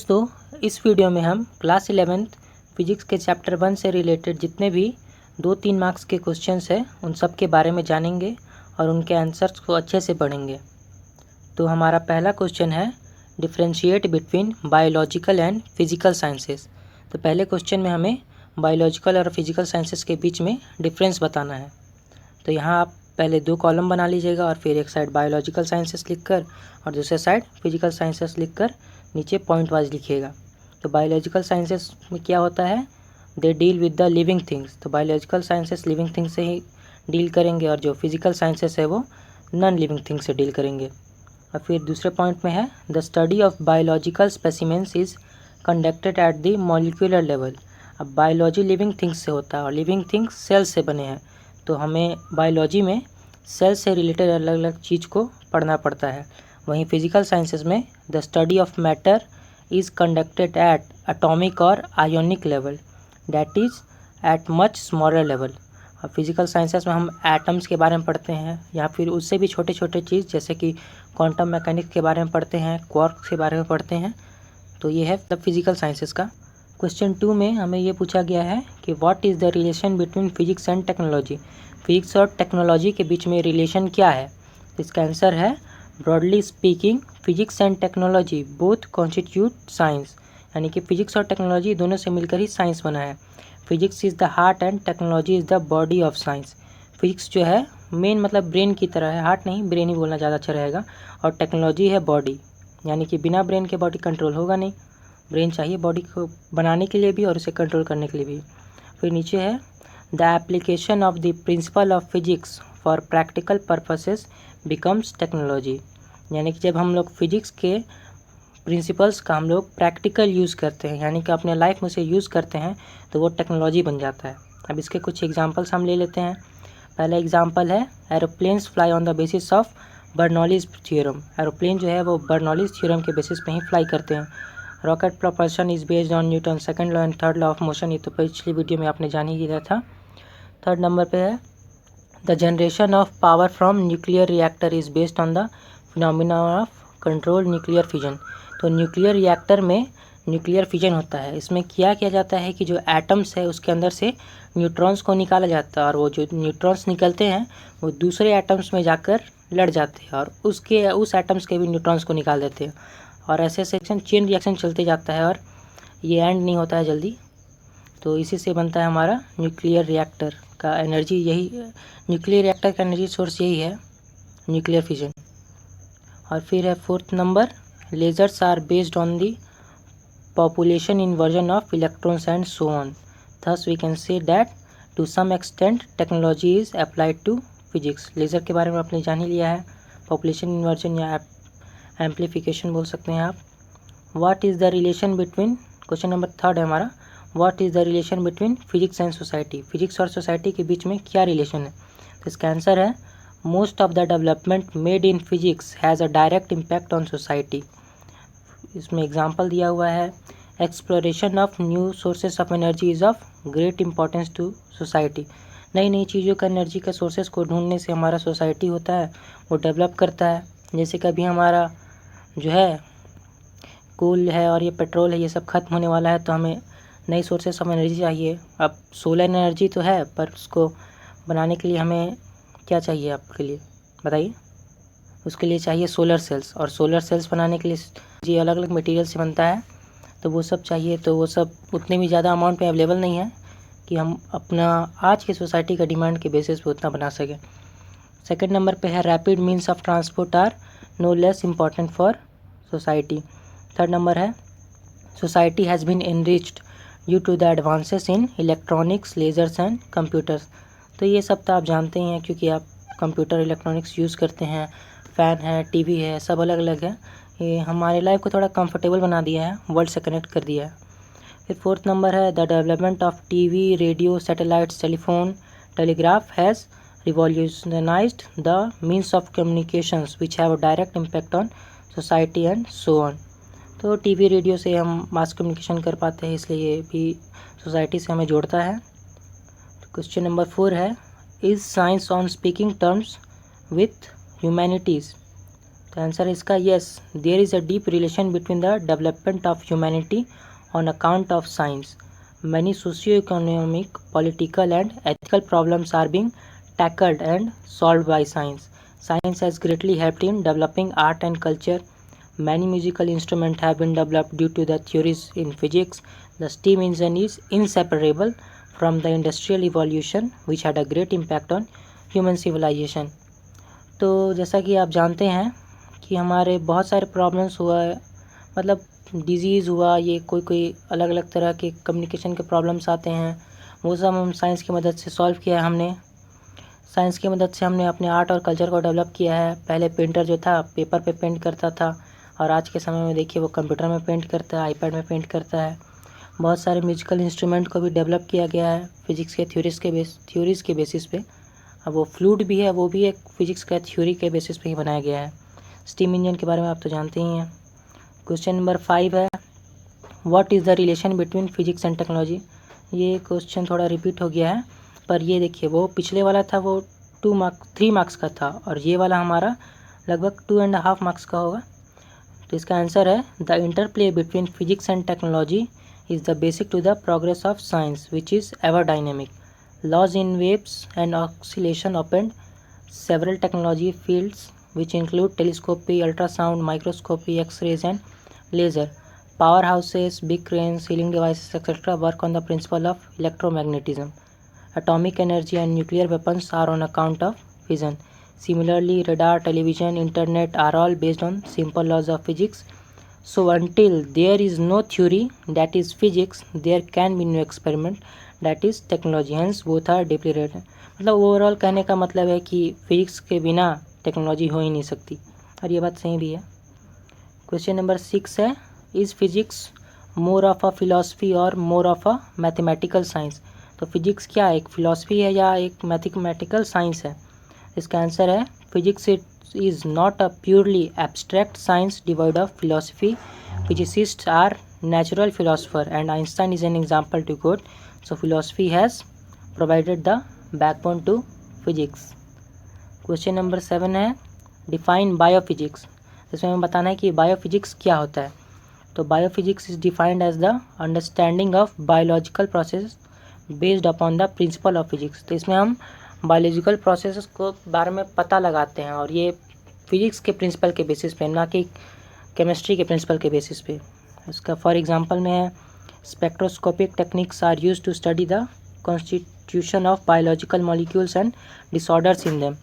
दोस्तों, इस वीडियो में हम क्लास 11th फिजिक्स के चैप्टर 1 से रिलेटेड जितने भी 2-3 मार्क्स के क्वेश्चंस हैं उन सब के बारे में जानेंगे और उनके आंसर्स को अच्छे से पढ़ेंगे। तो हमारा पहला क्वेश्चन है differentiate between biological and physical sciences. तो पहले क्वेश्चन में हमें बायोलॉजिकल और फिजिकल साइंसेस के बीच में डिफरेंस बताना है। तो यहाँ आप पहले 2 कॉलम बना लीजिएगा और फिर एक साइड बायोलॉजिकल साइंसेस लिखकर और दूसरे साइड फिजिकल साइंसेस लिखकर नीचे पॉइंट वाइज लिखिएगा। तो बायोलॉजिकल साइंसेस में क्या होता है, they deal with the living things. तो बायोलॉजिकल साइंसेस लिविंग थिंग्स से ही डील करेंगे और जो फिजिकल साइंसेस है वो नॉन लिविंग थिंग्स से डील करेंगे। और फिर दूसरे पॉइंट में है the study of biological specimens is conducted at the molecular level. अब बायोलॉजी लिविंग थिंग्स से होता है और लिविंग थिंग्स सेल्स से बने हैं, तो हमें बायोलॉजी में सेल से रिलेटेड अलग अलग चीज़ को पढ़ना पड़ता है। वहीं फिजिकल साइंसेस में the study of matter is conducted at atomic or ionic level, that is at much smaller level. और फिजिकल साइंसेस में हम एटम्स के बारे में पढ़ते हैं या फिर उससे भी छोटे छोटे चीज़ जैसे कि क्वांटम मैकेनिक्स के बारे में पढ़ते हैं, क्वार्क्स के बारे में पढ़ते हैं। तो ये है द फिजिकल साइंसेस का। क्वेश्चन 2 में हमें ये पूछा गया है कि what is the relation between physics and technology. Physics और टेक्नोलॉजी के बीच में रिलेशन क्या है। इसका आंसर है broadly speaking physics and technology both constitute science. यानी कि फिजिक्स और टेक्नोलॉजी दोनों से मिलकर ही साइंस बना है। Physics is the heart and technology is the body of science. Physics जो है मेन मतलब ब्रेन की तरह है, हार्ट नहीं, ब्रेन ही बोलना ज़्यादा अच्छा रहेगा। और टेक्नोलॉजी है बॉडी, यानी कि बिना ब्रेन के बॉडी कंट्रोल होगा नहीं, ब्रेन चाहिए बॉडी को बनाने के लिए भी और उसे कंट्रोल करने के लिए भी। फिर नीचे है the application of the principle of physics for practical purposes becomes technology. यानी कि जब हम लोग फिजिक्स के प्रिंसिपल्स का हम लोग प्रैक्टिकल यूज़ करते हैं, यानी कि अपने लाइफ में उसे यूज़ करते हैं, तो वो टेक्नोलॉजी बन जाता है। अब इसके कुछ एग्जांपल्स हम ले लेते हैं। पहला एग्जांपल है aeroplanes fly on the basis of Bernoulli's theorem. Aeroplane जो है वो बर्नौलीज थ्योरम के बेसिस पे ही फ्लाई करते हैं। Rocket propulsion is based on Newton second law and third law of motion. ये तो पिछली वीडियो में आपने जान ही लिया था। थर्ड नंबर पे है the generation of power from nuclear reactor is based on the phenomena of control nuclear fission. तो न्यूक्लियर रिएक्टर में न्यूक्लियर फिजन होता है। इसमें क्या किया जाता है कि जो एटम्स है उसके अंदर से न्यूट्रॉन्स को निकाला जाता है और वो जो न्यूट्रॉन्स निकलते हैं वो दूसरे एटम्स में जाकर लड़ जाते हैं और उस एटम्स के भी न्यूट्रॉन्स को निकाल देते हैं और ऐसे सेक्शन चेन रिएक्शन चलते जाता है और ये एंड नहीं होता है जल्दी। तो इसी से बनता है हमारा न्यूक्लियर रिएक्टर का एनर्जी, यही न्यूक्लियर रिएक्टर का एनर्जी सोर्स यही है, न्यूक्लियर फिजन। और फिर है fourth number lasers are based on the population inversion of electrons and so on. Thus we can say that to some extent technology is applied to physics. Laser के बारे में आपने जान ही लिया है, population inversion या amplification बोल सकते हैं आप। What is the relation between, question number 3 है हमारा, What is the relation between physics and society? Physics और सोसाइटी के बीच में क्या रिलेशन है। तो इसका आंसर है most of the development made in physics has a direct impact on society. इसमें एग्जांपल दिया हुआ है exploration of new sources of energy is of great importance to society. नई नई चीज़ों का एनर्जी का सोर्सेस को ढूंढने से हमारा सोसाइटी होता है वो डेवलप करता है। जैसे कभी हमारा जो है कोल है और ये पेट्रोल है ये सब खत्म होने वाला है तो हमें नई सोर्सेस ऑफ एनर्जी चाहिए। अब सोलर एनर्जी तो है पर उसको बनाने के लिए हमें क्या चाहिए आपके लिए बताइए। उसके लिए चाहिए सोलर सेल्स और सोलर सेल्स बनाने के लिए जी अलग अलग मटेरियल से बनता है तो वो सब चाहिए। तो वो सब उतने भी ज़्यादा अमाउंट में अवेलेबल नहीं है कि हम अपना आज के सोसाइटी का डिमांड के बेसिस पे उतना बना सकें। सेकंड नंबर पे है rapid means of transport are no less important for society. Third number है society has been enriched due to the advances in electronics lasers and computers. तो ये सब तो आप जानते ही हैं क्योंकि आप कंप्यूटर इलेक्ट्रॉनिक्स यूज़ करते हैं, फ़ैन है, टीवी है, सब अलग अलग है। ये हमारे लाइफ को थोड़ा कंफर्टेबल बना दिया है, वर्ल्ड से कनेक्ट कर दिया है। फिर फोर्थ नंबर है the development of TV, radio, satellites, telephone, telegraph has revolutionised the means of communications which have a direct impact on society and so on. तो टीवी रेडियो से हम मास कम्युनिकेशन कर पाते हैं, इसलिए ये भी सोसाइटी से हमें जोड़ता है। क्वेश्चन नंबर 4 है is science on speaking terms with humanities. तो आंसर है इसका yes, there is a deep relation between the development of humanity on account of science. Many socio-economic, political and ethical problems are being tackled and solved by science. Science has greatly helped in developing art and culture. Many musical instruments have been developed due to the theories in physics. The steam engine is inseparable from the industrial evolution, which had a great impact on human civilization. तो जैसा कि आप जानते हैं कि हमारे बहुत सारे प्रॉब्लम्स हुआ है, मतलब डिजीज़ हुआ, ये कोई अलग अलग तरह के कम्युनिकेशन के प्रॉब्लम्स आते हैं, वो सब हम साइंस की मदद से सॉल्व किया है हमने. साइंस की मदद से हमने अपने आर्ट और कल्चर को डेवलप किया है. पहले पेंटर जो था पेपर पे पेंट करता था, और आज के समय में देखिए वो कंप्यूटर में पेंट करता है, आईपैड में पेंट करता है. बहुत सारे म्यूजिकल इंस्ट्रूमेंट को भी डेवलप किया गया है फिजिक्स के थ्योरीज़ के बेसिस पे. अब वो फ्लूट भी है, वो भी एक फिजिक्स का थ्योरी के बेसिस पे ही बनाया गया है. स्टीम इंजन के बारे में आप तो जानते ही हैं. क्वेश्चन नंबर 5 है, what is the relation between physics and technology. ये क्वेश्चन थोड़ा रिपीट हो गया है, पर ये देखिए वो पिछले वाला था वो 3 मार्क्स का था, और ये वाला हमारा लगभग 2.5 मार्क्स का होगा. तो इसका आंसर है the interplay between physics and technology is the basic to the progress of science which is ever dynamic. Laws in waves and oscillation opened several technology fields which include telescopy, ultrasound, microscopy, X-rays and laser. Powerhouses, big cranes, healing devices, etc. work on the principle of electromagnetism. Atomic energy and nuclear weapons are on account of fission. Similarly, radar, television, internet are all based on simple laws of physics. So until there is no theory, that is physics, there can be no experiment, that is technology. Hence both are deeply related. मतलब overall कहने का मतलब है कि physics के बिना technology हो ही नहीं सकती, और ये बात सही भी है. क्वेश्चन नंबर 6 है, is physics more of a philosophy or more of a mathematical science. तो फिजिक्स क्या है, एक फिलॉसफी है या एक मैथमेटिकल साइंस है. इसका आंसर है physics is not a purely abstract science devoid of philosophy. Physicists are natural philosopher and Einstein is an example to quote. So philosophy has provided the backbone to physics. Question number 7 है, define biophysics. इसमें हमें बताना है कि biophysics क्या होता है. तो biophysics is defined as the understanding of biological process based upon the principle of physics. तो इसमें हम बायोलॉजिकल प्रोसेस को बारे में पता लगाते हैं, और ये फिजिक्स के प्रिंसिपल के बेसिस पे, ना कि केमिस्ट्री के प्रिंसिपल के बेसिस पे. इसका फॉर एग्जांपल में है, spectroscopic techniques are used to study the constitution of biological molecules and disorders in them.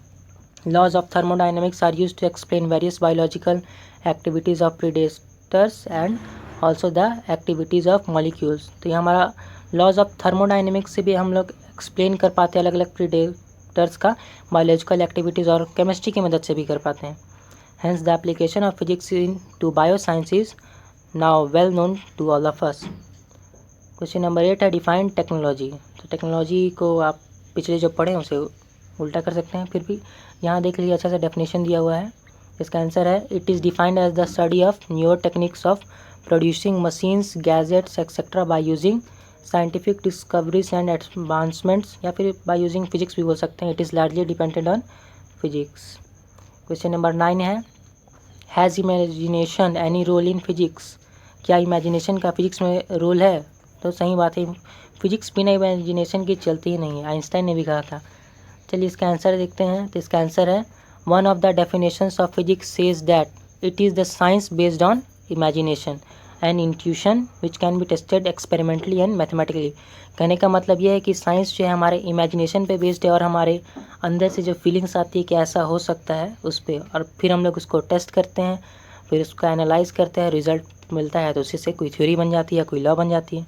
Laws of thermodynamics are used to explain various biological activities of predators and also the activities of molecules. तो ये हमारा laws of thermodynamics से भी हम लोग explain कर पाते हैं अलग अलग प्रीडेटर्स का बायोलॉजिकल एक्टिविटीज़, और केमिस्ट्री की मदद से भी कर पाते हैं. Hence the application of physics in to bioscience is now well known to all of us. Question number 8 है, डिफाइन टेक्नोलॉजी. तो टेक्नोलॉजी को आप पिछले जो पढ़े उसे उल्टा कर सकते हैं, फिर भी यहाँ देख लीजिए अच्छा सा डेफिनेशन दिया हुआ है. इसका आंसर है, it is defined as the study of newer techniques of producing machines, gadgets etcetera by using scientific discoveries and advancements, या फिर बाय यूजिंग फिजिक्स भी बोल सकते हैं. It is largely depended on physics. Question number 9 है, has imagination any role in physics. क्या imagination का physics में रोल है. तो सही बात है, फिजिक्स बिना इमेजिनेशन की चलती ही नहीं है, आइंस्टाइन ने भी कहा था. चलिए इसका आंसर देखते हैं. तो इसका आंसर है, one of the definitions of physics says that it is the science based on imagination and intuition which can be tested experimentally and mathematically. कहने का मतलब यह है कि साइंस जो है हमारे इमेजिनेशन पे बेस्ड है, और हमारे अंदर से जो फीलिंग्स आती है कि ऐसा हो सकता है उस पर, और फिर हम लोग उसको टेस्ट करते हैं, फिर उसको एनालाइज करते हैं, रिजल्ट मिलता है तो उसी से कोई थ्योरी बन जाती है, कोई लॉ बन जाती है.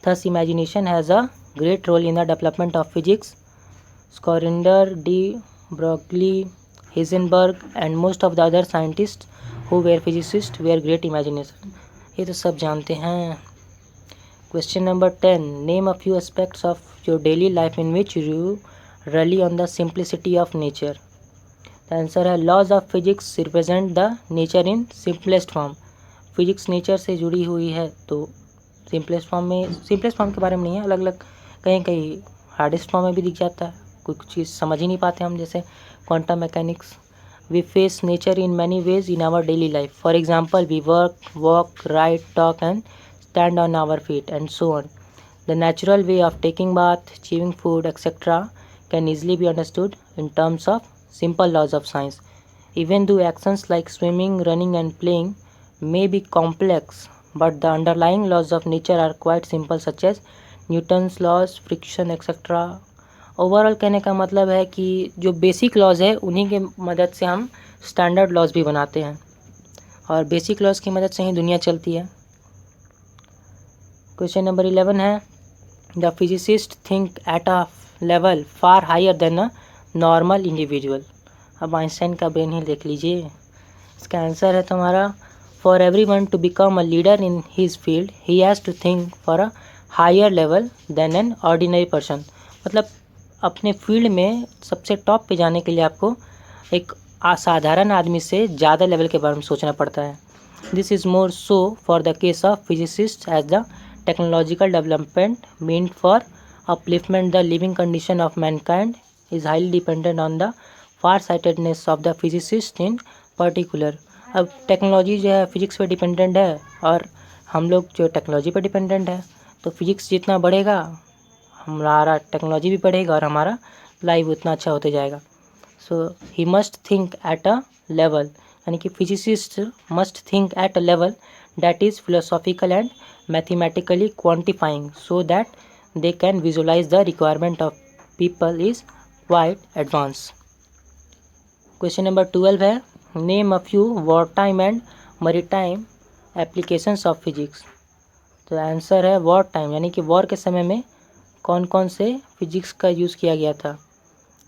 Thus imagination has a great role in the development of physics. Schrödinger, de Broglie, Heisenberg and most of the other scientist who were physicist were great imagination. ये तो सब जानते हैं. Question number 10, name a few aspects of your daily life in which you rely on the simplicity of nature. The answer है, laws of physics represent the nature in simplest form. Physics nature से जुड़ी हुई है, तो simplest form के बारे में नहीं है, अलग अलग कहीं कहीं हार्डेस्ट फॉर्म में भी दिख जाता है. कुछ चीज़ समझ ही नहीं पाते हम, जैसे quantum mechanics We face nature in many ways in our daily life. For example, we work, walk, ride, talk, and stand on our feet, and so on. The natural way of taking bath, chewing food, etc. can easily be understood in terms of simple laws of science. Even though actions like swimming, running, and playing may be complex, but the underlying laws of nature are quite simple, such as Newton's laws, friction, etc. Overall कहने का मतलब है कि जो basic laws है उन्हीं के मदद से हम स्टैंडर्ड लॉज भी बनाते हैं, और बेसिक लॉज की मदद से ही दुनिया चलती है। क्वेश्चन नंबर 11 है, the physicist think at a level far higher than a normal individual. अब आइंस्टाइन का ब्रेन ही देख लीजिए। इसका आंसर है तुम्हारा, for everyone to become a leader in his field he has to think for a higher level than an ordinary person. मतलब अपने फील्ड में सबसे टॉप पे जाने के लिए आपको एक असाधारण आदमी से ज़्यादा लेवल के बारे में सोचना पड़ता है। This is more so for the case of physicist as the technological development meant for upliftment the living condition of mankind is highly dependent on the far sightedness of the physicist in particular. अब technology जो है physics पे dependent है, और हम लोग जो technology पे डिपेंडेंट है, तो फिजिक्स जितना बढ़ेगा हमारा टेक्नोलॉजी भी बढ़ेगा और हमारा लाइफ उतना अच्छा होते जाएगा। So he must think at a level, यानी कि physicist must think at a level that is philosophical and mathematically quantifying so that they can visualise the requirement of people is quite advance. Question number 12 है, name a few war time and maritime applications of physics. तो answer है war time, यानी कि war के समय में कौन कौन से फिजिक्स का यूज़ किया गया था।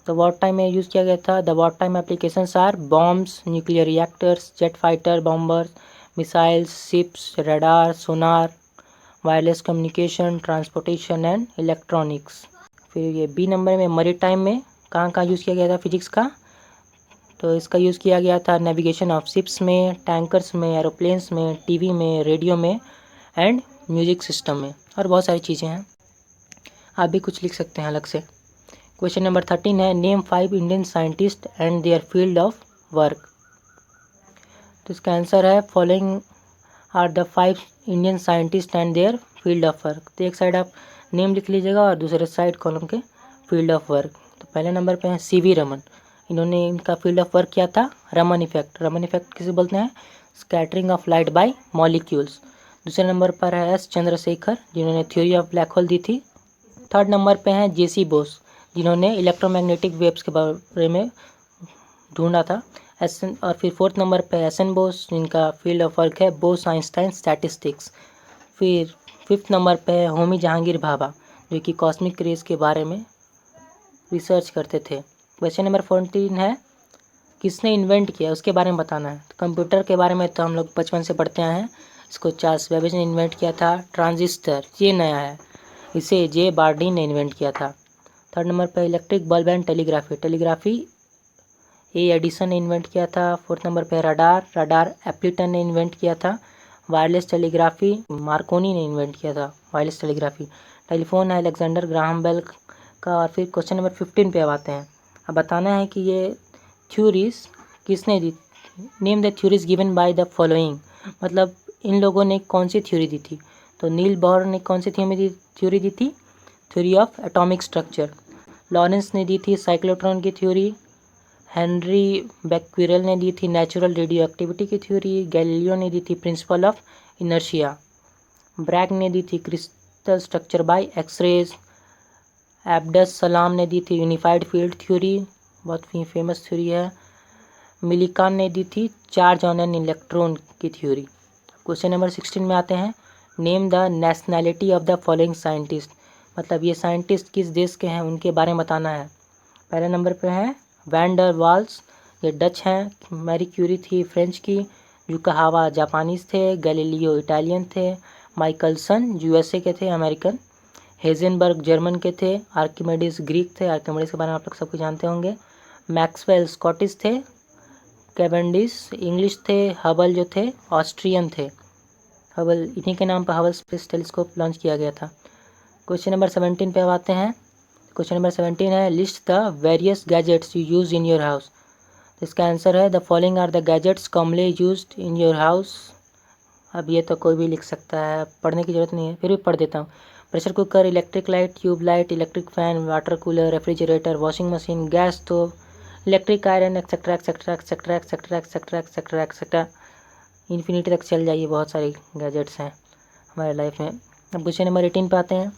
तो वॉर टाइम में यूज़ किया गया था, the war time applications are bombs, nuclear reactors, jet fighter, bombers, missiles, ships, radar, sonar, wireless communication, transportation and electronics. फिर ये बी नंबर में मरी टाइम में कहाँ कहाँ यूज़ किया गया था फिजिक्स का। तो इसका यूज़ किया गया था नेविगेशन ऑफ शिप्स में, टैंकर्स में, एरोप्लेन्स में, टीवी में, रेडियो में एंड म्यूजिक सिस्टम में, और बहुत सारी चीज़ें हैं। आप भी कुछ लिख सकते हैं अलग से। क्वेश्चन नंबर 13 है, name 5 Indian scientist and their field of work. तो इसका आंसर है, following are the 5 Indian scientist and their field of work. तो एक साइड आप नेम लिख लीजिएगा और दूसरे साइड कॉलम के फील्ड ऑफ वर्क। तो पहले नंबर पे है सीवी रमन, इन्होंने इनका फील्ड ऑफ वर्क किया था रमन इफेक्ट। रमन इफेक्ट किसे बोलते हैं, scattering of light by molecules. दूसरे नंबर पर है एस चंद्रशेखर, जिन्होंने थ्योरी ऑफ ब्लैक होल दी थी। थर्ड नंबर पे हैं जेसी बोस, जिन्होंने इलेक्ट्रोमैग्नेटिक वेव्स के बारे में ढूंढा था। एसन, और फिर फोर्थ नंबर पे एसन बोस, जिनका फील्ड ऑफ वर्क है बोस आइंस्टाइन स्टैटिस्टिक्स। फिर फिफ्थ नंबर पे है होमी जहांगीर भाभा, जो कि कॉस्मिक रेज के बारे में रिसर्च करते थे। क्वेश्चन नंबर 14 है, किसने इन्वेंट किया उसके बारे में बताना है। तो कंप्यूटर के बारे में तो हम लोग बचपन से पढ़ते आए हैं, इसको चार्ल्स बेबेज ने इन्वेंट किया था। ट्रांजिस्टर ये नया है, इसे जे बार्डिन ने इन्वेंट किया था। थर्ड नंबर पर electric bulb and telegraphy, telegraphy A Edison ने इन्वेंट किया था। फोर्थ नंबर पे रडार, रडार एप्लीटन ने इन्वेंट किया था। वायरलेस टेलीग्राफी मार्कोनी ने इन्वेंट किया था वायरलेस टेलीग्राफी। टेलीफोन है अलेक्जेंडर ग्राहम बेल का। और फिर क्वेश्चन नंबर 15 पे अब आते हैं। अब बताना है कि ये थ्योरीज किसने दी, name the theories given by the following, मतलब इन लोगों ने कौन सी थ्योरी दी थी। तो नील बोर ने कौन सी थ्योरी दी थी, theory of atomic structure. Lawrence ने दी थी साइक्लोट्रॉन की थ्योरी। हेनरी बैक्यूरेल ने दी थी नेचुरल रेडियो एक्टिविटी की थ्योरी। गैलीलियो ने दी थी प्रिंसिपल ऑफ इनर्शिया। ब्रैग ने दी थी क्रिस्टल स्ट्रक्चर बाय एक्सरेज। एब्डस सलाम ने दी थी यूनिफाइड फील्ड थ्योरी, बहुत फेमस थ्योरी है। मिलिकान ने दी थी चार्ज ऑन एन इलेक्ट्रॉन की थ्योरी। क्वेश्चन नंबर 16 में आते हैं, name the nationality of the following scientist, मतलब ये साइंटिस्ट किस देश के हैं उनके बारे में बताना है। पहले नंबर पे है वैन डर वाल्स, ये डच हैं। मैरी क्यूरी थी फ्रेंच की। युकाहावा जापानीज़ थे। गैलीलियो इटालियन थे। माइकलसन यूएसए के थे, अमेरिकन। हेजनबर्ग जर्मन के थे। आर्किमेडिस ग्रीक थे, आर्किमेडिस के बारे में आप लोग सबको जानते होंगे। मैक्सवेल स्कॉटिश थे। कैवेंडिश इंग्लिश थे। हबल जो थे ऑस्ट्रियन थे। हबल, इन्हीं के नाम पर हबल स्पेस टेलीस्कोप लॉन्च किया गया था। क्वेश्चन नंबर 17 पे अब आते हैं। क्वेश्चन नंबर 17 है, list the various gadgets you use in your house. इसका आंसर है the following are the gadgets commonly used in your house. अब ये तो कोई भी लिख सकता है, पढ़ने की ज़रूरत नहीं है, फिर भी पढ़ देता हूँ। Pressure cooker, electric light, tube light, electric fan, water cooler, refrigerator, washing machine, gas stove, electric iron, etcetera etcetera etcetera etcetera etcetera etcetera etcetera, infinity तक चल जाइए। बहुत सारी गैजेट्स हैं हमारे लाइफ में। अब क्वेश्चन नंबर 18 पे आते हैं।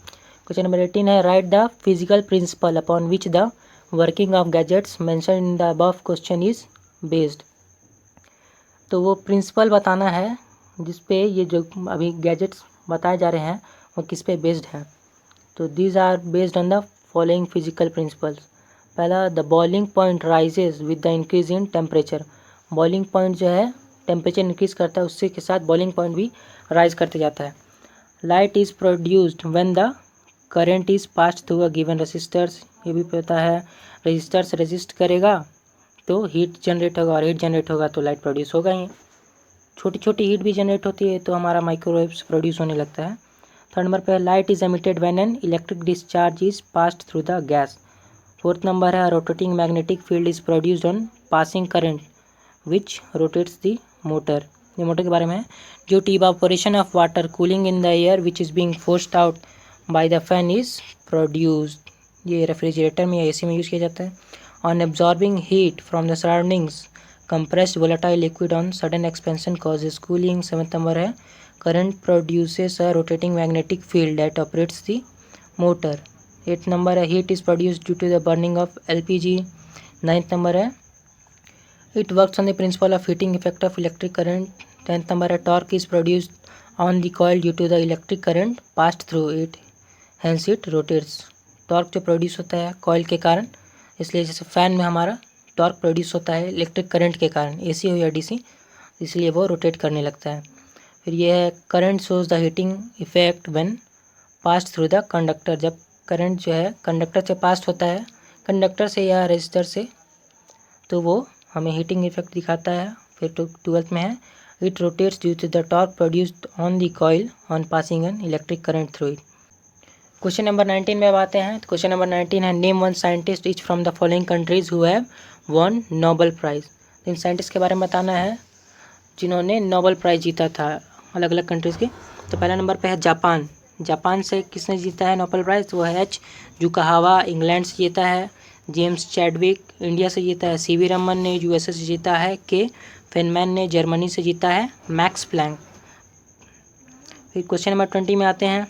क्वेश्चन नंबर 18 है write the physical principle upon which the working of gadgets mention in the above question is based. तो वो प्रिंसिपल बताना है जिस पे ये जो अभी गैजेट्स बताए जा रहे हैं वो किस पे बेस्ड है। तो these are based on the following physical principles. पहला, the boiling point rises with the increase in temperature. Boiling point जो है टेम्परेचर इंक्रीज करता है, उससे के साथ बॉइलिंग पॉइंट भी राइज करते जाता है। Light is produced when the current is passed through a given resistors. ये भी पता है, रेजिस्टर्स रेजिस्ट करेगा तो हीट जनरेट होगा, और हीट जनरेट होगा तो लाइट प्रोड्यूस होगा ही। छोटी छोटी हीट भी जनरेट होती है तो हमारा माइक्रोवेव्स प्रोड्यूस होने लगता है। थर्ड नंबर पे light is emitted when an electric discharge is passed through the gas. Fourth number है rotating magnetic field is produced on passing current which rotates the motor. ये मोटर के बारे में है। Due to evaporation of water cooling in the air which is being forced out by the fan is produced. ये refrigerator में या AC में use किया जाता है। On absorbing heat from the surroundings compressed volatile liquid on sudden expansion causes cooling। Seventh number है current produces a rotating magnetic field that operates the motor। Eighth number है heat is produced due to the burning of LPG। Ninth number है it works on the principle of heating effect of electric current। Tenth number है torque is produced on the coil due to the electric current passed through it, hence it rotates। Torque जो produce होता है coil के कारण, इसलिए जैसे fan में हमारा टॉर्क प्रोड्यूस होता है इलेक्ट्रिक करंट के कारण, एसी हो या डीसी, इसलिए वो रोटेट करने लगता है। फिर ये है current shows the heating effect when passed through the conductor. जब करंट जो है कंडक्टर से पास होता है, कंडक्टर से या रेजिस्टर से, तो वो हमें हीटिंग इफेक्ट दिखाता है। फिर ट्वेल्थ में है it rotates due to the torque produced on the coil on passing an electric current through it. Question number 19 में आते हैं। क्वेश्चन नंबर 19 है name one scientist each from the following countries who have won Nobel prize. इन scientist के बारे में बताना है जिन्होंने नोबेल प्राइज़ जीता था अलग अलग कंट्रीज़ के। तो पहला नंबर पे है जापान। जापान से किसने जीता है नोबेल प्राइज़? वो है एच जुकाहावा, इंग्लैंड से जीता है। जेम्स चैडविक इंडिया से जीता है। सीवी रमन ने यूएसए से जीता है। के फेनमैन ने जर्मनी से जीता है। Max Planck. फिर क्वेश्चन नंबर 20 में आते हैं।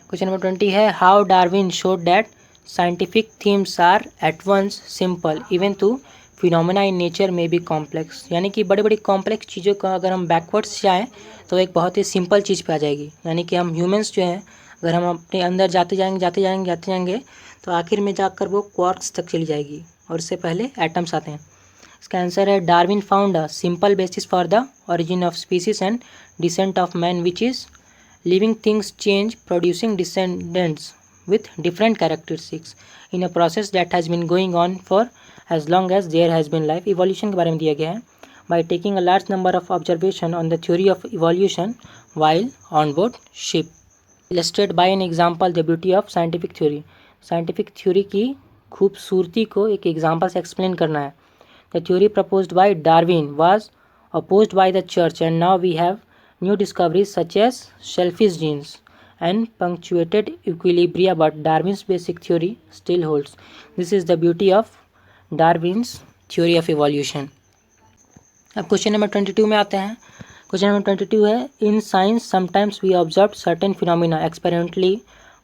क्वेश्चन नंबर 20 है how Darwin showed that scientific themes are at once simple even to phenomena in nature में बी कॉम्प्लेक्स। यानी कि बड़ी बड़ी कॉम्प्लेक्स चीज़ों का अगर हम बैकवर्ड्स जाएँ तो एक बहुत ही सिंपल चीज़ पे आ जाएगी। यानी कि हम ह्यूमंस जो हैं अगर हम अपने अंदर जाते जाएंगे तो आखिर में जाकर वो क्वार्क्स तक चली जाएगी, और उससे पहले एटम्स आते हैं। इसका आंसर है Darwin found a simple basis for the origin of species and descent of man which is living things change producing descendants with different characteristics in a process that has been going on for as long as there has been life। evolution के बारे में दिया गया है by taking a large number of observation on the theory of evolution while on board ship। illustrate by an example the beauty of scientific theory। scientific theory की खूबसूरती को एक एग्जाम्पल से एक्सप्लेन करना है। the theory proposed by Darwin was opposed by the church and now we have new discoveries such as shellfish genes and punctuated equilibria, but Darwin's basic theory still holds। This is the beauty of Darwin's theory of evolution। अब question number 22 में आते हैं। Question number 22 है in science sometimes we observe certain phenomena experimentally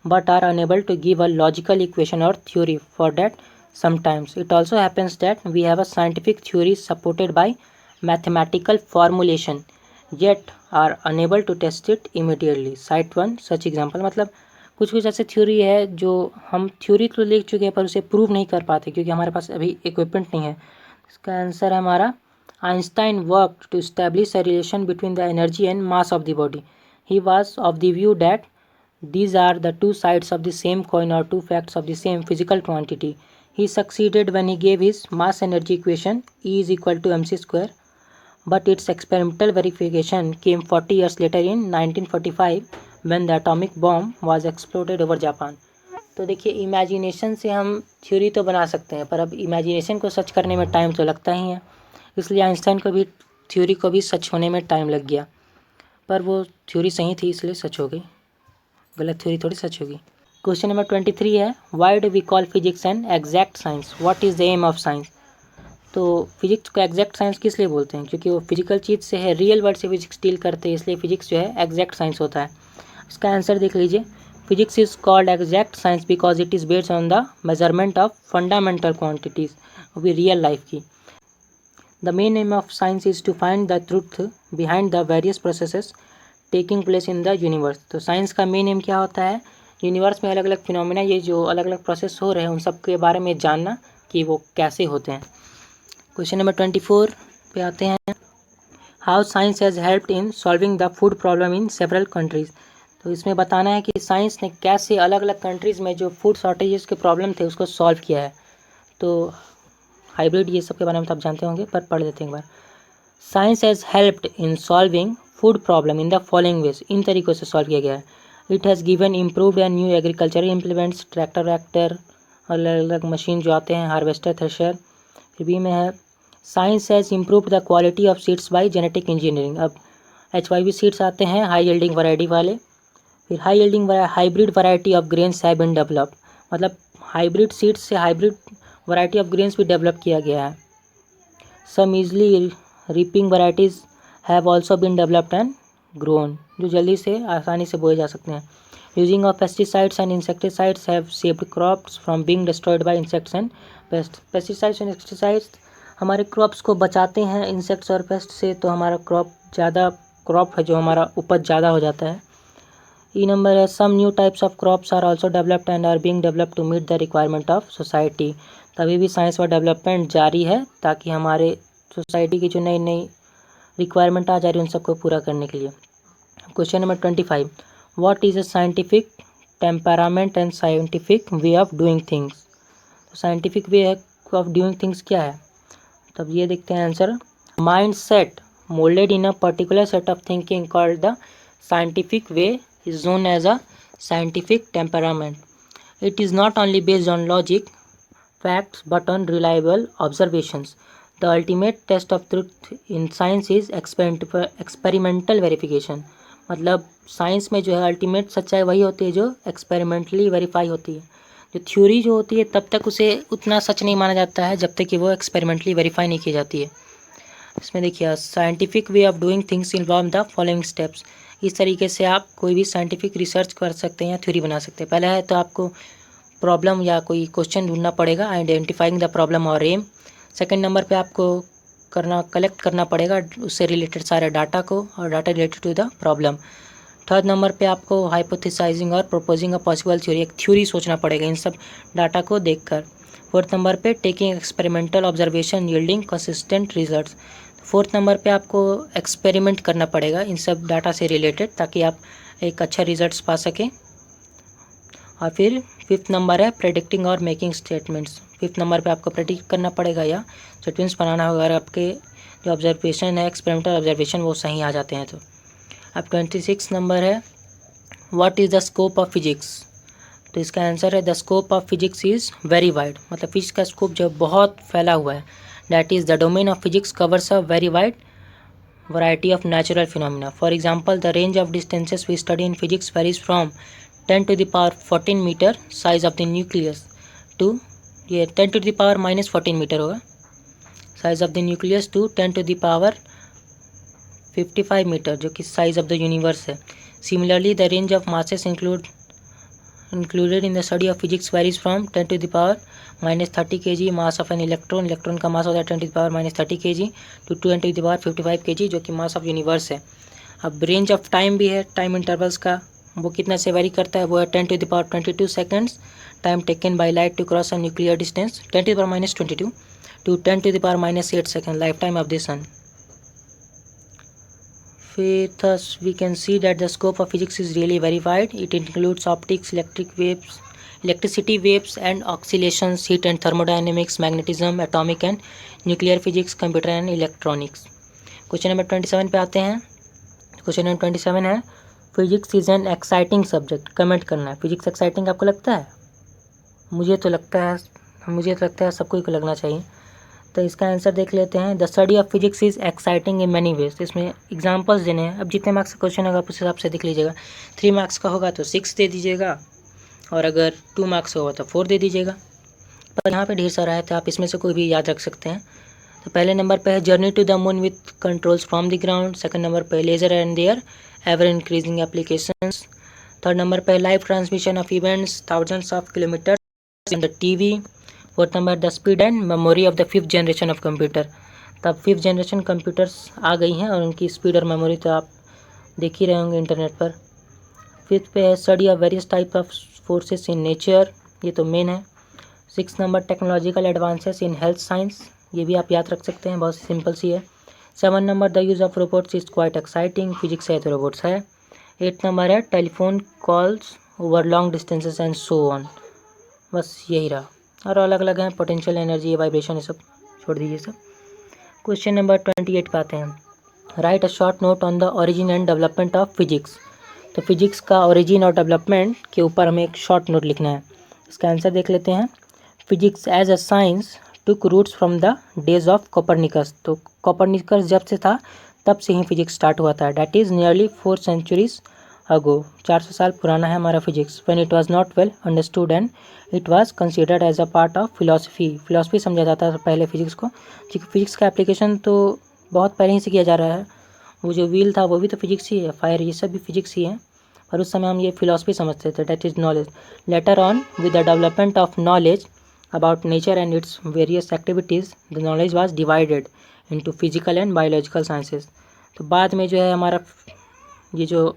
but are unable to give a logical equation or theory for that sometimes it also happens that we have a scientific theory supported by mathematical formulation yet are unable to test it immediately। cite one such example। मतलब कुछ कुछ ऐसे theory है जो हम theory तो लिख चुके हैं पर उसे प्रूव नहीं कर पाते क्योंकि हमारे पास अभी इक्विपमेंट नहीं है। इसका आंसर है हमारा Einstein work to establish a relation between the energy and mass of the body। he was of the view that these are the two sides of the same coin or two facts of the same physical quantity। he succeeded when he gave his mass energy equation E is equal to mc square, but its experimental verification came 40 years later in 1945 when the atomic bomb was exploded over Japan। तो देखिए imagination से हम theory तो बना सकते हैं, पर अब इमेजिनेशन को सच करने में टाइम तो लगता ही है, इसलिए आइंस्टाइन को भी थ्योरी को भी सच होने में टाइम लग गया, पर वो थ्योरी सही थी इसलिए सच हो गई, गलत थ्योरी थोड़ी सच होगी। क्वेश्चन नंबर 23 है, why do we call physics an exact science, what is the aim of science. तो फिजिक्स को एग्जैक्ट साइंस किस लिए बोलते हैं, क्योंकि वो फिजिकल चीज़ से है, रियल वर्ल्ड से फिजिक्स डील करते हैं, इसलिए फिजिक्स जो है एग्जैक्ट साइंस होता है। इसका आंसर देख लीजिए, physics is called exact science because it is based on the measurement of fundamental quantities वो रियल लाइफ की। The main aim of science is to find the truth behind the various processes taking place in the universe. तो science का main aim क्या होता है, universe में अलग अलग फिनोमिना, ये जो अलग अलग प्रोसेस हो रहे हैं उन सब के बारे में जानना कि वो कैसे होते हैं। क्वेश्चन नंबर 24 पे आते हैं, how science has helped in solving the food problem in several countries. तो इसमें बताना है कि साइंस ने कैसे अलग अलग कंट्रीज़ में जो फूड शॉर्टेजेस के प्रॉब्लम थे उसको सॉल्व किया है। तो हाइब्रिड ये सब के बारे में तो आप जानते होंगे, पर पढ़ लेते हैं एक बार। Science has helped in solving food problem in the following ways, इन तरीक़ों से सॉल्व किया गया है। It has given improved and new agricultural implements, tractor vector, अलग अलग मशीन जो आते हैं, हार्वेस्टर, थ्रेशर। फिर बी में है, science has improved the quality of seeds by genetic engineering. अब HYV सीड्स आते हैं हाई यील्डिंग वैरायटी वाले। फिर high yielding hybrid variety of grains have been developed, मतलब हाइब्रिड सीड्स से हाइब्रिड वैरायटी ऑफ ग्रेन्स भी डेवलप किया गया है। Some easily reaping varieties have also been developed and grown, जो जल्दी से आसानी से बोए जा सकते हैं। Using of pesticides and insecticides have saved crops from being destroyed by insects and paste. Pesticides and insecticides हमारे क्रॉप्स को बचाते हैं इंसेक्ट्स और पेस्ट से, तो हमारा क्रॉप है जो हमारा उपज ज़्यादा हो जाता है। ई नंबर है, some new types of crops are also developed and are being developed to meet the requirement of society. तभी भी साइंस व डेवलपमेंट जारी है ताकि हमारे सोसाइटी की जो नई नई रिक्वायरमेंट आ जा रही है उन सबको पूरा करने के लिए। Question number 25, what is a scientific temperament and scientific way of doing things. तो scientific way of doing things क्या है, तब ये देखते हैं answer. Mind set moulded in a particular set of thinking called the scientific way is known as a scientific temperament. It is not only based on logic, facts, but on reliable observations. The ultimate test of truth in science is experimental verification. मतलब science में जो है ultimate सच्चाई वही होती है जो experimentally verify होती है। जो थ्योरी जो होती है तब तक उसे उतना सच नहीं माना जाता है जब तक कि वो एक्सपेरिमेंटली वेरीफाई नहीं की जाती है। इसमें देखिए, scientific way of doing things involve the following steps. इस तरीके से आप कोई भी साइंटिफिक रिसर्च कर सकते हैं या थ्योरी बना सकते हैं। पहला है तो आपको प्रॉब्लम या कोई क्वेश्चन ढूंढना पड़ेगा, आइडेंटिफाइंग द प्रॉब्लम और एम। सेकंड नंबर पे आपको कलेक्ट करना पड़ेगा उससे रिलेटेड सारे डाटा को और data related to the problem. Third number पे आपको हाइपोथेसाइजिंग और प्रपोजिंग अ पॉसिबल थ्योरी, एक थ्योरी सोचना पड़ेगा इन सब डाटा को देखकर। फोर्थ नंबर पे taking experimental observation yielding consistent results. Fourth number पे आपको एक्सपेरिमेंट करना पड़ेगा इन सब डाटा से रिलेटेड ताकि आप एक अच्छा रिजल्ट्स पा सकें। और फिर फिफ्थ नंबर है प्रेडिक्टिंग और मेकिंग स्टेटमेंट्स। फिफ्थ नंबर पे आपको प्रेडिक्ट करना पड़ेगा या स्टेटमेंट्स बनाना होगा अगर आपके जो ऑब्जर्वेशन है एक्सपेरिमेंटल ऑब्जर्वेशन वो सही आ जाते हैं तो। अब 26 नंबर है, what is the scope of physics. तो इसका आंसर है the scope of physics is very wide, मतलब फिजिक्स का स्कोप जो बहुत फैला हुआ है। That is the domain of physics covers a very wide variety of natural phenomena. For example, the range of distances we study in physics varies from 10 to the power 14 meter size of the nucleus to ये 10 to the power minus 14 metre होगा size of the nucleus to 10 to the power 55 metre जो कि size of the universe है. Similarly, the range of masses included in the study of physics varies from 10 to the power minus 30 kg mass of an electron का मास होता है 10 to the power minus 30 kg to 10 to the power 55 kg जो कि mass of universe है. अब range of time भी है, time intervals का वो कितना से वेरी करता है, वो है 10 to the power 22 seconds time taken by light to cross a nuclear distance 10 to the power minus 22 to 10 to the power minus 8 second lifetime of the sun. Thus, we can see that the scope of physics is really very wide. It includes optics, electricity waves and oscillations, heat and thermodynamics, magnetism, atomic and nuclear physics, computer and electronics. Question number 27 पे आते हैं. Question number 27 है, physics is an exciting subject. Comment करना है, physics exciting आपको लगता है? मुझे तो लगता है सबको को लगना चाहिए। तो इसका आंसर देख लेते हैं। The study of physics is exciting in many ways. इसमें एग्जांपल्स देने हैं। अब जितने मार्क्स का क्वेश्चन होगा उस हिसाब से देख लीजिएगा। 3 मार्क्स का होगा तो 6 दे दीजिएगा, और अगर 2 मार्क्स का होगा तो 4 दे दीजिएगा। पर यहाँ पे ढेर सारा है तो आप इसमें से कोई भी याद रख सकते हैं। तो पहले नंबर पे है journey to the moon with controls from the ground. Second number पे laser and their ever increasing applications. Third number पे live transmission of events thousands of kilometres in the TV. Fourth number the speed and memory of the 5th generation of computer. तब 5th generation computers आ गई हैं और उनकी speed और memory तो आप देख ही रहे होंगे इंटरनेट पर। फिफ्थ पे है study of various type of forces in nature, ये तो मेन है। 6 number technological advances in health science, ये भी आप याद रख सकते हैं, बहुत सिंपल सी है। 7 number the use of robots is quite exciting, physics है तो रोबोट्स है। 8 नंबर है telephone calls over long distances and so on. बस यही रहा, और अलग अलग हैं, पोटेंशियल एनर्जी, वाइब्रेशन, ये सब छोड़ दीजिए सब। क्वेश्चन नंबर 28 पे आते हैं। Right a short note on the origin and development of physics. तो फिजिक्स का ओरिजिन और डेवलपमेंट के ऊपर हमें एक शॉर्ट नोट लिखना है। इसका आंसर देख लेते हैं। Physics as a science took roots from the days of Copernicus. तो कोपरनिकस जब से था तब से ही फिजिक्स स्टार्ट हुआ था। That is nearly 4 centuries ago. 400 साल पुराना है हमारा physics. When it was not well understood and it was considered as a part of philosophy समझा जाता था पहले फिजिक्स को, क्योंकि फिजिक्स का एप्लीकेशन तो बहुत पहले ही से किया जा रहा है। वो जो व्हील था वो भी तो फिजिक्स ही है, फायर ये सब भी फिजिक्स ही है, पर उस समय हम ये फिलॉसफी समझते थे। That is knowledge. Later on with the development of knowledge about nature and its various activities the knowledge was divided into physical and biological sciences. तो बाद में जो है हमारा ये जो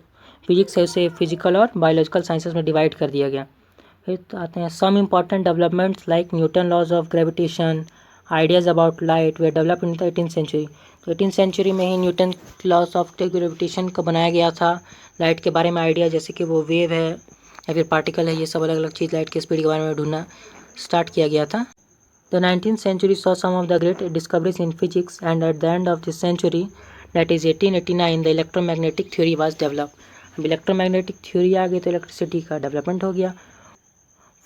फिजिक्स है उसे फिजिकल और बायोलॉजिकल साइंसेज में डिवाइड कर दिया गया। फिर तो आते हैं some important developments like Newton laws of gravitation, ideas about light way develop in the 18th century। तो 18th century में ही न्यूटन लॉज ऑफ ग्रेविटेशन को बनाया गया था। लाइट के बारे में आइडिया, जैसे कि वो वेव है या फिर पार्टिकल है, ये सब अलग अलग चीज़ लाइट की स्पीड के बारे में ढूंढना स्टार्ट किया गया था। The 19th century saw some of the great discoveries in physics, and at the end of this century, that is 1889, the electromagnetic theory was developed। अब इलेक्ट्रोमैग्नेटिक थ्योरी आ गई तो इलेक्ट्रिसिटी का डेवलपमेंट हो गया।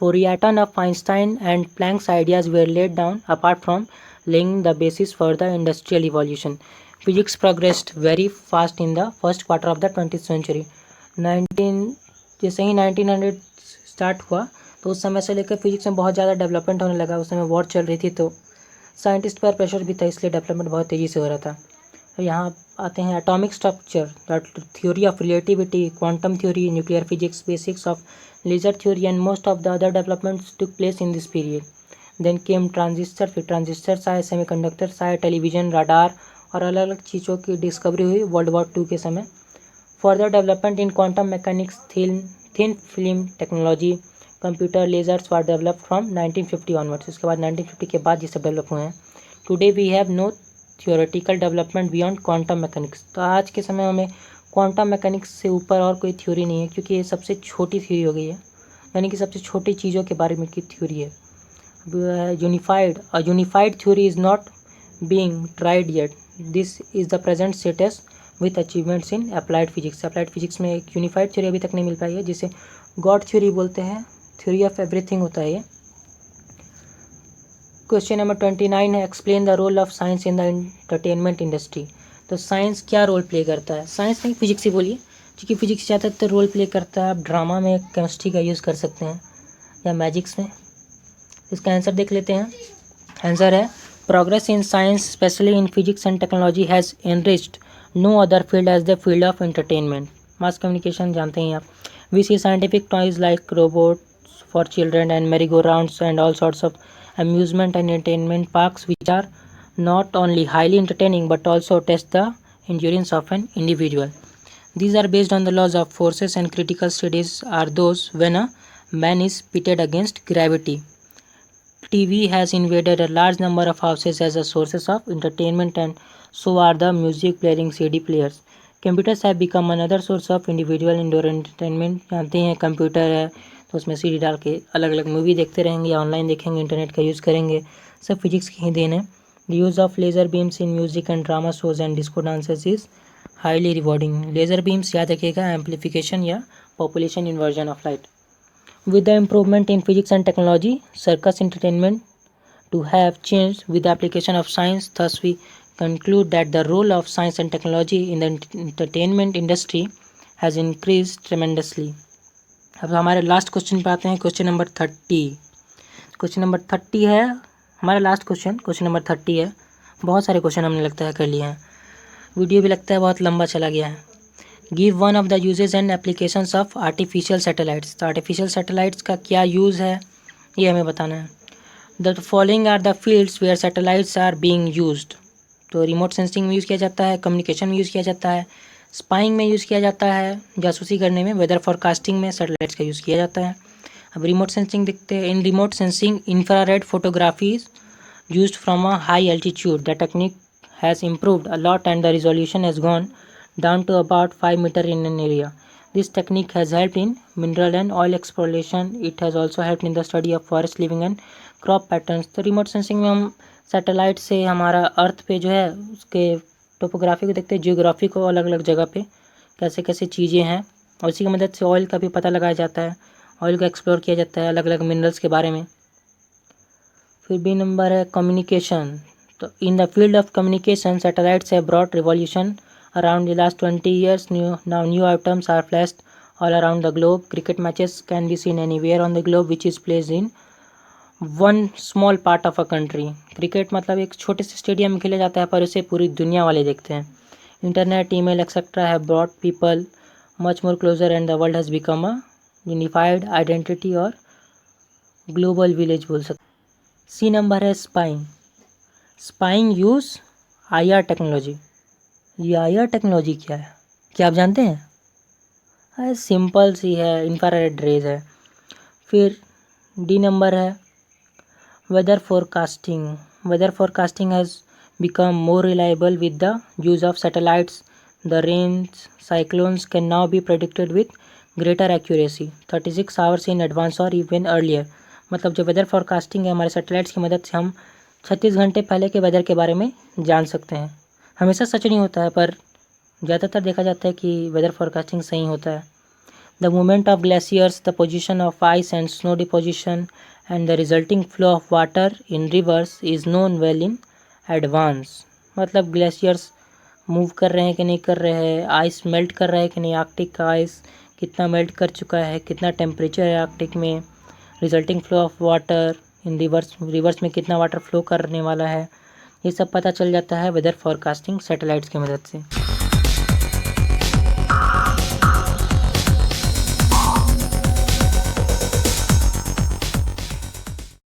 Fourier of Einstein and Planck's ideas were laid down apart from laying the basis for the industrial evolution. Physics progressed very fast in the first quarter of the 20th century। 19 जैसे ही 1900 start हुआ तो उस समय से लेकर physics में बहुत ज़्यादा डेवलपमेंट होने लगा। उस समय वॉर चल रही थी तो साइंटिस्ट पर प्रेशर भी था, इसलिए डेवलपमेंट बहुत तेज़ी से हो रहा था। तो यहाँ आते हैं atomic structure, theory of relativity, quantum theory, nuclear physics, basics of laser theory and most of the other developments took place in this period. Then came transistor, फिर ट्रांजिस्टर्स आए, सेमीकंडक्टर्स आए, टेलीविज़न, राडार और अलग अलग चीज़ों की discovery हुई world war 2 के समय। Further development in quantum mechanics, thin film technology, computer, lasers were develop from 1950 onwards. उसके बाद 1950 के बाद ये सब डेवलप हुए हैं। Today we have no theoretical development beyond quantum mechanics. तो आज के समय में क्वांटम मैकेनिक्स से ऊपर और कोई थ्योरी नहीं है, क्योंकि ये सबसे छोटी थ्योरी हो गई है, यानी कि सबसे छोटी चीज़ों के बारे में की थ्योरी है। Unified theory is not being tried yet, this is the present status with achievements in applied physics. Applied physics में एक यूनिफाइड थ्योरी अभी तक नहीं मिल पाई है, जिसे गॉड थ्योरी बोलते हैं, थ्योरी ऑफ एवरीथिंग होता है ये। क्वेश्चन नंबर 29 है explain the role of science in the entertainment industry. तो साइंस क्या रोल प्ले करता है? साइंस नहीं, फिजिक्स ही बोलिए, क्योंकि फिजिक्स ज़्यादातर रोल प्ले करता है। आप ड्रामा में केमिस्ट्री का यूज़ कर सकते हैं या मैजिक्स में। इसका आंसर देख लेते हैं। आंसर है progress in science specially in physics and technology has enriched no other field as the field of entertainment. Mass communication जानते हैं आप। We see scientific toys like robots for children and merry go rounds and all sorts of amusement and entertainment parks which are not only highly entertaining but also test the endurance of an individual. These are based on the laws of forces, and critical studies are those when a man is pitted against gravity. TV has invaded a large number of houses as a sources of entertainment, and so are the music playing CD players. Computers have become another source of individual indoor entertainment। जानते हैं computer है तो उसमें CD डाल के अलग अलग movie देखते रहेंगे या ऑनलाइन देखेंगे, इंटरनेट का यूज़ करेंगे, सब फिजिक्स की ही देन है। The use of laser beams in music and drama shows and disco dances is highly rewarding. Laser beams याद रखिएगा, एम्पलीफिकेशन या population inversion of light. With the improvement in physics and technology, circus entertainment to have changed with the application of science. Thus, we conclude that the role of science and technology in the entertainment industry has increased tremendously. अब हमारे last question पे आते हैं, question number 30। Question number 30 है हमारा last question, question number 30 है। बहुत सारे क्वेश्चन हमने लगता है कर लिए हैं, वीडियो भी लगता है बहुत लंबा चला गया है। Give one of the uses and applications of artificial satellites. तो आर्टिफिशियल सैटेलाइट्स का क्या यूज़ है ये हमें बताना है। The following are the fields where satellites are being used. तो रिमोट सेंसिंग में यूज़ किया जाता है, कम्युनिकेशन में यूज़ किया जाता है, स्पाइंग में यूज़ किया जाता है, जासूसी करने में, वेदर फॉरकास्टिंग में सैटेलाइट्स का यूज़ किया जाता है। अब रिमोट सेंसिंग देखते हैं। इन remote sensing infrared photography is used from a high altitude. The technique has improved a lot and the resolution has gone down to about 5 meters in an area. This technique has helped in mineral and oil exploration. It has also helped in the study of forest living and crop patterns. तो remote sensing में हम satellite से हमारा अर्थ पे जो है उसके topography को देखते हैं, जियोग्राफी को, अलग अलग जगह पे कैसे कैसे चीज़ें हैं, और इसी की मदद से ऑयल का भी पता लगाया जाता है, ऑयल का एक्सप्लोर किया जाता है, अलग अलग मिनरल्स के बारे में। फिर बी नंबर है कम्युनिकेशन। तो in the field of communication satellites have brought revolution around the last 20 years. New items are flashed all around the globe. Cricket matches can be seen anywhere on the globe which is placed in one small part of a country. Cricket मतलब एक छोटे से stadium में खेला जाता है पर उसे पूरी दुनिया वाले देखते हैं। Internet, email etcetera have brought people much more closer and the world has become a unified identity और ग्लोबल विलेज बोल सकते। सी नंबर है spying. Spying use IR technology. ये IR टेक्नोलॉजी क्या है, क्या आप जानते हैं? अरे सिंपल सी है, इंफ्रारेड रेज है। फिर डी नंबर है weather forecasting. Weather forecasting has become more reliable with the use of satellites. The rains, cyclones can now be predicted with greater accuracy 36 hours in advance और even earlier. मतलब जो weather forecasting है, हमारे satellites की मदद से हम 36 घंटे पहले के वेदर के बारे में जान सकते हैं। हमेशा सच नहीं होता है पर ज़्यादातर देखा जाता है कि वेदर फोरकास्टिंग सही होता है। The movement of glaciers, the position of ice and snow deposition and the resulting flow of water in reverse is known well in advance. मतलब ग्लेशियर्स मूव कर रहे हैं कि नहीं कर रहे हैं, आइस मेल्ट कर रहा है कि नहीं, आर्कटिक का आइस कितना मेल्ट कर चुका है, कितना टेम्परेचर है आर्कटिक में, resulting flow of water in reverse में कितना वाटर फ्लो करने वाला है, ये सब पता चल जाता है वेदर फोरकास्टिंग सैटेलाइट्स की मदद से।